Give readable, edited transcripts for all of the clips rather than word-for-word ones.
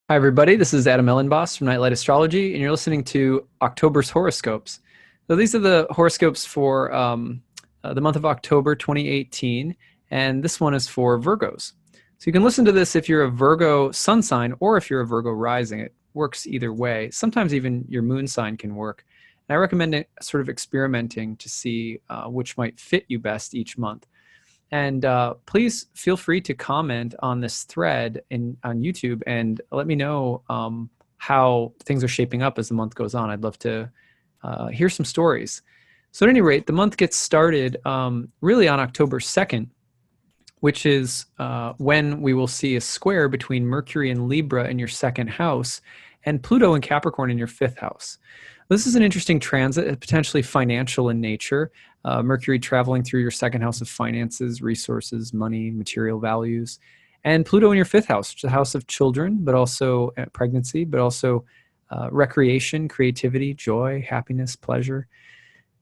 Hi, everybody. This is Adam Elenbaas from Nightlight Astrology, and you're listening to October's horoscopes. So these are the horoscopes for the month of October 2018, and this one is for Virgos. So you can listen to this if you're a Virgo sun sign or if you're a Virgo rising. It works either way. Sometimes even your moon sign can work. And I recommend it, sort of experimenting to see which might fit you best each month. And please feel free to comment on this thread on YouTube and let me know how things are shaping up as the month goes on. I'd love to hear some stories. So at any rate, the month gets started really on October 2nd, which is when we will see a square between Mercury and Libra in your second house and Pluto and Capricorn in your fifth house. This is an interesting transit, potentially financial in nature. Mercury traveling through your second house of finances, resources, money, material values, and Pluto in your fifth house, which is the house of children, but also pregnancy, but also recreation, creativity, joy, happiness, pleasure.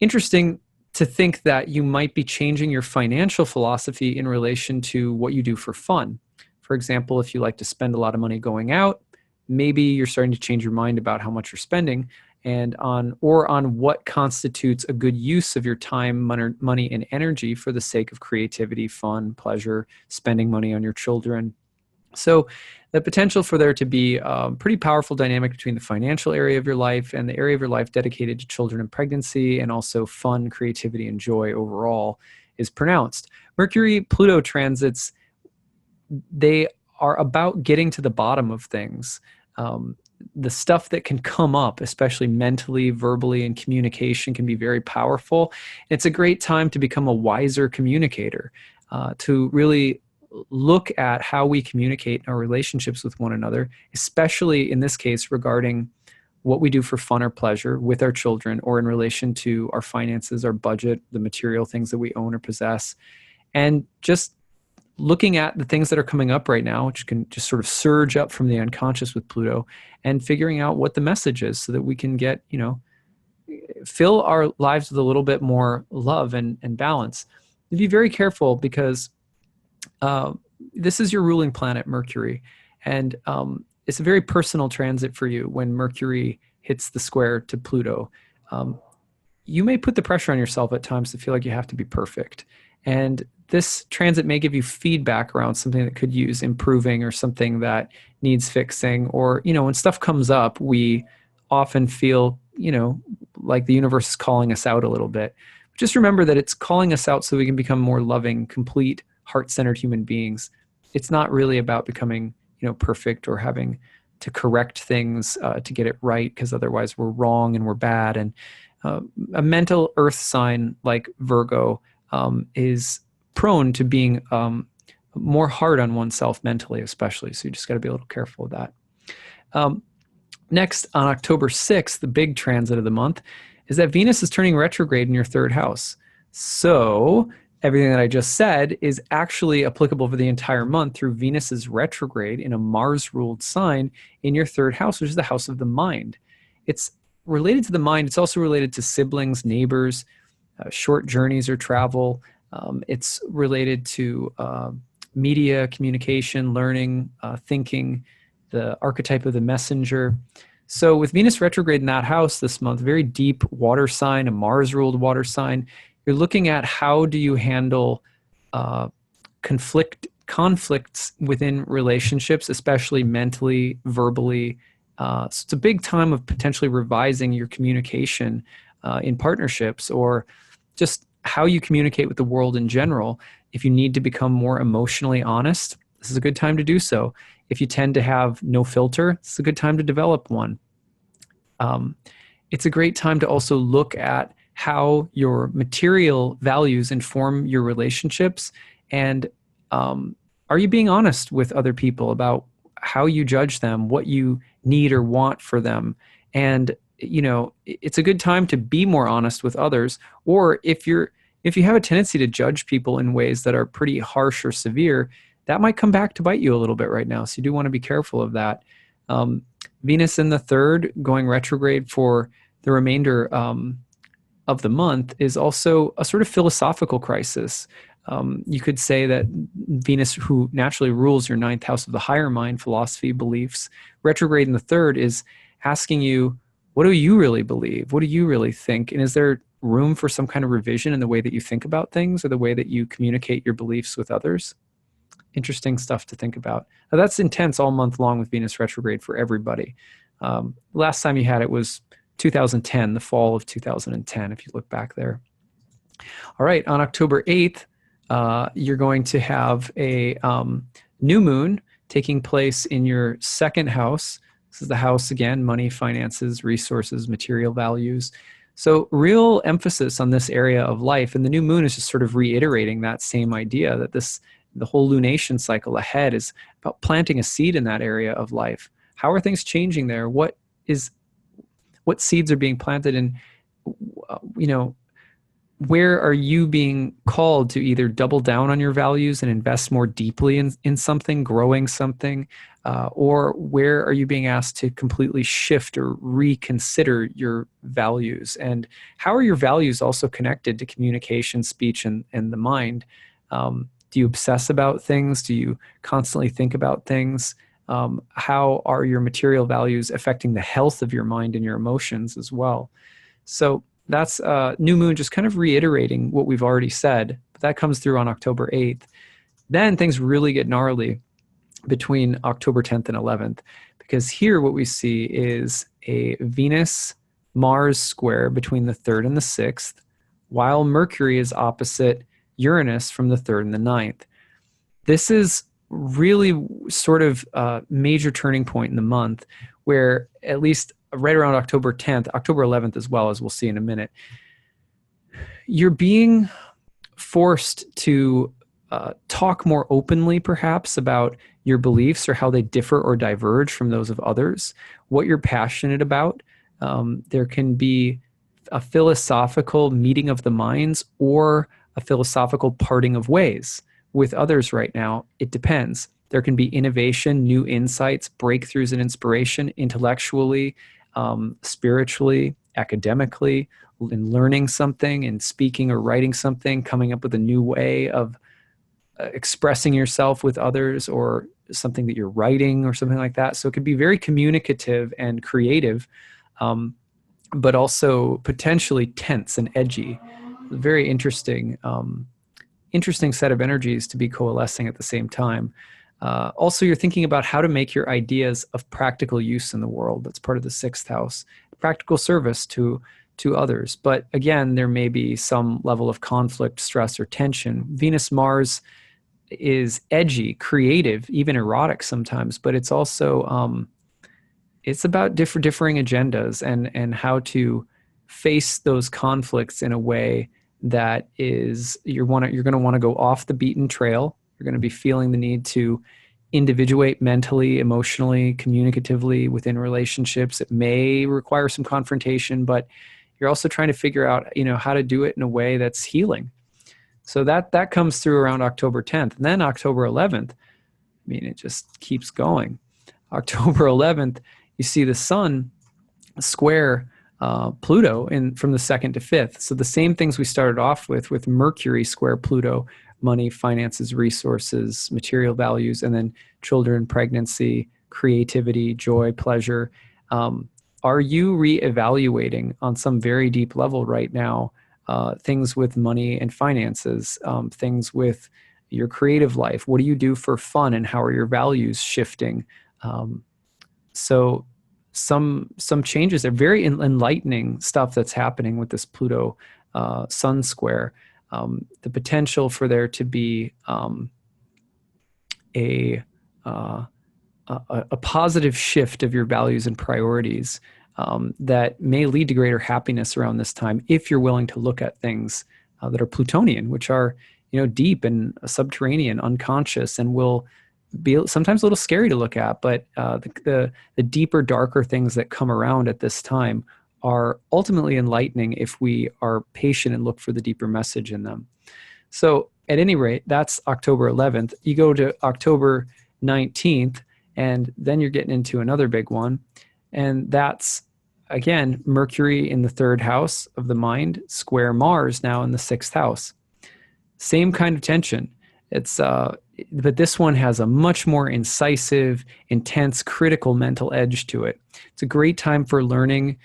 Interesting to think that you might be changing your financial philosophy in relation to what you do for fun. For example, if you like to spend a lot of money going out, maybe you're starting to change your mind about how much you're spending and on what constitutes a good use of your time, money, and energy for the sake of creativity, fun, pleasure, spending money on your children. So the potential for there to be a pretty powerful dynamic between the financial area of your life and the area of your life dedicated to children and pregnancy, and also fun, creativity, and joy overall is pronounced. Mercury-Pluto transits, they are about getting to the bottom of things. The stuff that can come up, especially mentally, verbally, and communication, can be very powerful. It's a great time to become a wiser communicator, to really look at how we communicate in our relationships with one another, especially in this case regarding what we do for fun or pleasure with our children, or in relation to our finances, our budget, the material things that we own or possess, and just looking at the things that are coming up right now, which can just sort of surge up from the unconscious with Pluto, and figuring out what the message is so that we can get, fill our lives with a little bit more love and balance. Be very careful because this is your ruling planet, Mercury, and it's a very personal transit for you when Mercury hits the square to Pluto. You may put the pressure on yourself at times to feel like you have to be perfect. And this transit may give you feedback around something that could use improving, or something that needs fixing, or, when stuff comes up, we often feel, like the universe is calling us out a little bit. Just remember that it's calling us out so we can become more loving, complete, heart-centered human beings. It's not really about becoming, perfect, or having to correct things to get it right, because otherwise we're wrong and we're bad. And a mental earth sign like Virgo is prone to being more hard on oneself mentally, especially. So you just got to be a little careful of that. Next, on October 6th, the big transit of the month is that Venus is turning retrograde in your third house. So everything that I just said is actually applicable for the entire month through Venus's retrograde in a Mars-ruled sign in your third house, which is the house of the mind. It's related to the mind. It's also related to siblings, neighbors, short journeys or travel. It's related to media, communication, learning, thinking, the archetype of the messenger. So with Venus retrograde in that house this month, very deep water sign, a Mars-ruled water sign, you're looking at how do you handle conflicts within relationships, especially mentally, verbally. So it's a big time of potentially revising your communication in partnerships, or just how you communicate with the world in general. If you need to become more emotionally honest, this is a good time to do so. If you tend to have no filter, it's a good time to develop one. It's a great time to also look at how your material values inform your relationships, and are you being honest with other people about how you judge them, what you need or want for them. And it's a good time to be more honest with others. Or if you have a tendency to judge people in ways that are pretty harsh or severe, that might come back to bite you a little bit right now. So you do want to be careful of that. Venus in the third, going retrograde for the remainder of the month, is also a sort of philosophical crisis. You could say that Venus, who naturally rules your ninth house of the higher mind, philosophy, beliefs, retrograde in the third is asking you, what do you really believe? What do you really think? And is there room for some kind of revision in the way that you think about things or the way that you communicate your beliefs with others? Interesting stuff to think about. Now, that's intense all month long with Venus retrograde for everybody. Last time you had it was 2010, the fall of 2010, if you look back there. All right, on October 8th, you're going to have a new moon taking place in your second house. This is the house, again, money, finances, resources, material values. So real emphasis on this area of life. And the new moon is just sort of reiterating that same idea that the whole lunation cycle ahead is about planting a seed in that area of life. How are things changing there? What seeds are being planted, and where are you being called to either double down on your values and invest more deeply in something, growing something, or where are you being asked to completely shift or reconsider your values? And how are your values also connected to communication, speech, and the mind? Do you obsess about things? Do you constantly think about things? How are your material values affecting the health of your mind and your emotions as well? So that's new moon just kind of reiterating what we've already said. But that comes through on October 8th. Then things really get gnarly between October 10th and 11th, because here what we see is a Venus-Mars square between the 3rd and the 6th, while Mercury is opposite Uranus from the 3rd and the 9th. This is really sort of a major turning point in the month where, at least right around October 10th, October 11th as well, as we'll see in a minute, you're being forced to talk more openly perhaps about your beliefs or how they differ or diverge from those of others, what you're passionate about. There can be a philosophical meeting of the minds or a philosophical parting of ways with others right now. It depends. There can be innovation, new insights, breakthroughs and inspiration intellectually, spiritually, academically, in learning something and speaking or writing something, coming up with a new way of expressing yourself with others, or something that you're writing or something like that. So it could be very communicative and creative, but also potentially tense and edgy. Very interesting set of energies to be coalescing at the same time. Also, you're thinking about how to make your ideas of practical use in the world. That's part of the 6th house, practical service to others. But again, there may be some level of conflict, stress, or tension. Venus-Mars is edgy, creative, even erotic sometimes, but it's also it's about differing agendas and how to face those conflicts in a way that is you're going to want to go off the beaten trail. You're going to be feeling the need to individuate mentally, emotionally, communicatively within relationships. It may require some confrontation, but you're also trying to figure out, how to do it in a way that's healing. So that comes through around October 10th. And then October 11th, it just keeps going. October 11th, you see the sun square Pluto from the 2nd to 5th. So the same things we started off with Mercury square Pluto, money, finances, resources, material values, and then children, pregnancy, creativity, joy, pleasure. Are you reevaluating on some very deep level right now things with money and finances, things with your creative life? What do you do for fun, and how are your values shifting? So some changes are very enlightening stuff that's happening with this Pluto Sun square. The potential for there to be a positive shift of your values and priorities that may lead to greater happiness around this time, if you're willing to look at things that are Plutonian, which are deep and subterranean, unconscious, and will be sometimes a little scary to look at. But the deeper, darker things that come around at this time are ultimately enlightening if we are patient and look for the deeper message in them. So at any rate, that's October 11th. You go to October 19th, and then you're getting into another big one. And that's, again, Mercury in the 3rd house of the mind, square Mars now in the 6th house. same kind of tension. But this one has a much more incisive, intense, critical mental edge to it. It's a great time for learning,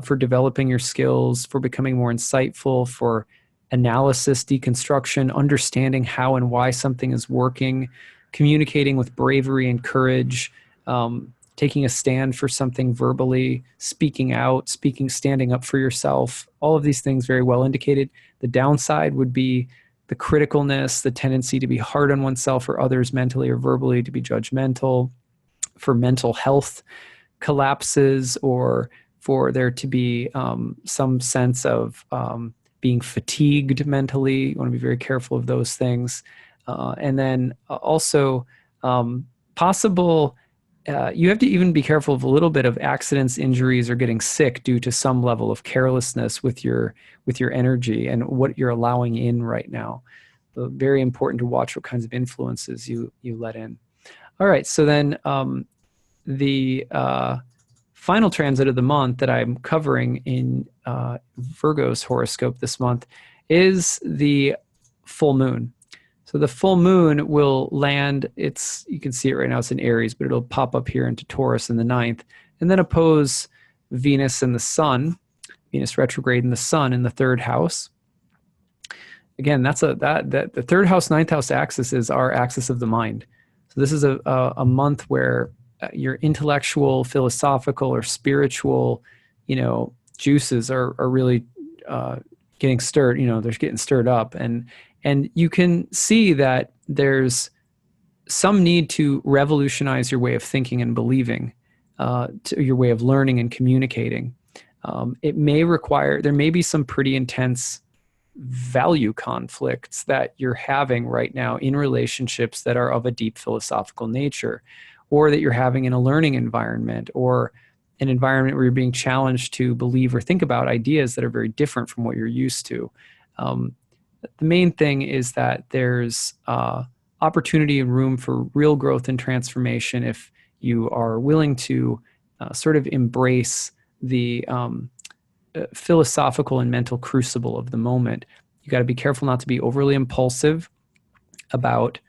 for developing your skills, for becoming more insightful, for analysis, deconstruction, understanding how and why something is working, communicating with bravery and courage, taking a stand for something verbally, speaking out, standing up for yourself. All of these things very well indicated. The downside would be the criticalness, the tendency to be hard on oneself or others mentally or verbally, to be judgmental, for mental health collapses, or for there to be some sense of being fatigued mentally. You want to be very careful of those things. And then also possible, you have to even be careful of a little bit of accidents, injuries, or getting sick due to some level of carelessness with your energy and what you're allowing in right now. So very important to watch what kinds of influences you let in. All right, so then the final transit of the month that I'm covering in Virgo's horoscope this month is the full moon. So the full moon will land, you can see it right now, it's in Aries, but it'll pop up here into Taurus in the 9th, and then oppose Venus and the Sun, Venus retrograde in the Sun in the 3rd house. Again, the 3rd house, 9th house axis is our axis of the mind. So this is a month where your intellectual, philosophical, or spiritual, juices are really getting stirred. They're getting stirred up, and you can see that there's some need to revolutionize your way of thinking and believing, to your way of learning and communicating. It may require, there may be some pretty intense value conflicts that you're having right now in relationships that are of a deep philosophical nature, or that you're having in a learning environment, or an environment where you're being challenged to believe or think about ideas that are very different from what you're used to. The main thing is that there's opportunity and room for real growth and transformation if you are willing to sort of embrace the philosophical and mental crucible of the moment. You got to be careful not to be overly impulsive about,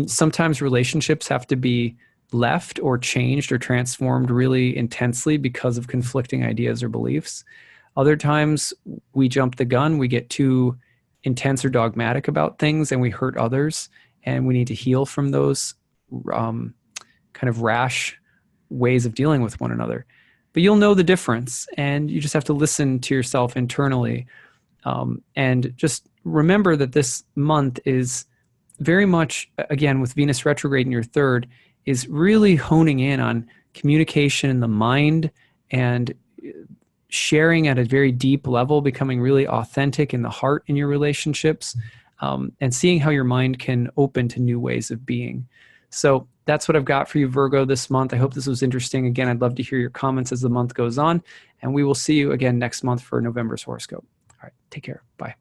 sometimes relationships have to be left or changed or transformed really intensely because of conflicting ideas or beliefs. Other times we jump the gun, we get too intense or dogmatic about things, and we hurt others, and we need to heal from those kind of rash ways of dealing with one another. But you'll know the difference, and you just have to listen to yourself internally, and just remember that this month is very much, again, with Venus retrograde in your 3rd, is really honing in on communication in the mind and sharing at a very deep level, becoming really authentic in the heart in your relationships, and seeing how your mind can open to new ways of being. So that's what I've got for you, Virgo, this month. I hope this was interesting. Again, I'd love to hear your comments as the month goes on, and we will see you again next month for November's horoscope. All right, take care. Bye.